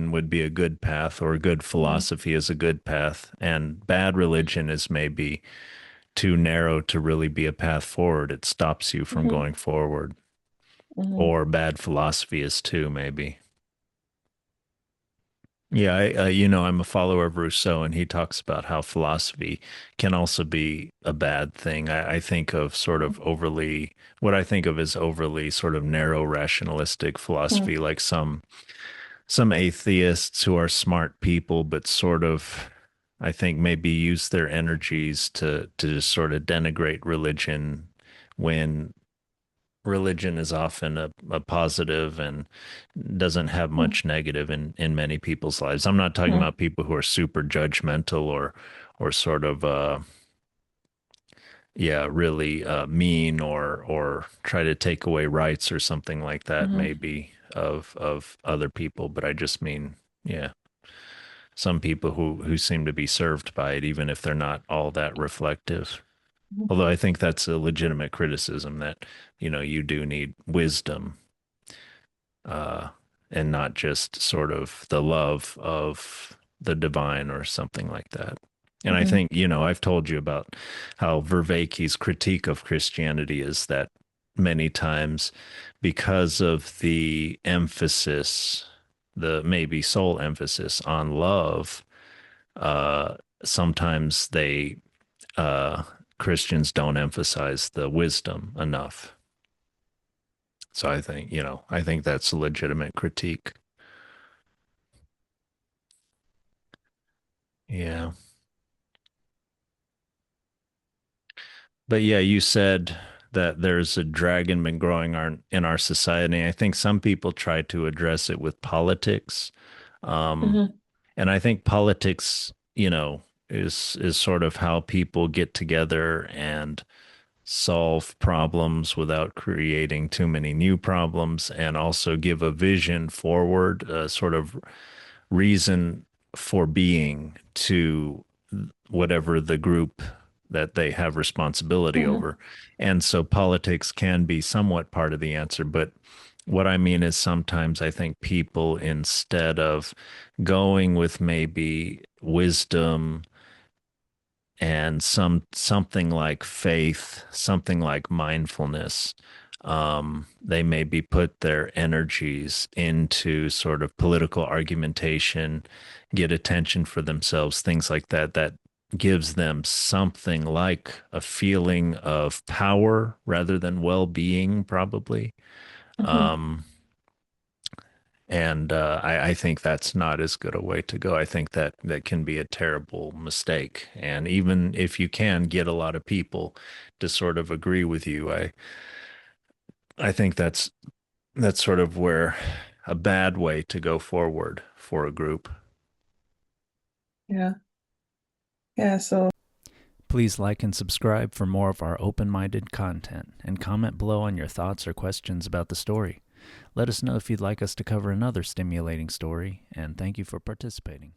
religion would be a good path, or good Mm-hmm. philosophy is a good path, and bad religion is maybe too narrow to really be a path forward. It stops you from Mm-hmm. going forward. Mm-hmm. Or bad philosophy is too, maybe. Yeah, I'm a follower of Rousseau, and he talks about how philosophy can also be a bad thing. I think of sort of overly, what I think of as overly sort of narrow rationalistic philosophy, like some atheists who are smart people, but sort of, I think maybe use their energies to just sort of denigrate religion when religion is often a positive and doesn't have much negative in many people's lives. I'm not talking Mm-hmm. about people who are super judgmental or sort of yeah, really mean or try to take away rights or something like that Mm-hmm. maybe of other people, but I just mean yeah, some people who seem to be served by it even if they're not all that reflective. Although I think that's a legitimate criticism that, you do need wisdom, uh, and not just sort of the love of the divine or something like that. And I Mm-hmm. think, I've told you about how Vervaeke's critique of Christianity is that many times, because of the emphasis, the maybe sole emphasis on love, uh, sometimes uh, Christians don't emphasize the wisdom enough. So I think that's a legitimate critique. Yeah. But yeah, you said that there's a dragon been growing in our society. I think some people try to address it with politics. Um, Mm-hmm. and I think politics, is sort of how people get together and solve problems without creating too many new problems, and also give a vision forward, a sort of reason for being to whatever the group that they have responsibility Mm-hmm. over. And so politics can be somewhat part of the answer. But what I mean is sometimes I think people, instead of going with maybe wisdom and something like faith, something like mindfulness, they maybe put their energies into sort of political argumentation, get attention for themselves, things like that, that gives them something like a feeling of power rather than well-being, probably. Mm-hmm. Um, and I think that's not as good a way to go. I think that can be a terrible mistake. And even if you can get a lot of people to sort of agree with you, I think that's sort of where a bad way to go forward for a group. Yeah. Yeah. So Please like and subscribe for more of our open minded content, and comment below on your thoughts or questions about the story. Let us know if you'd like us to cover another stimulating story, and thank you for participating.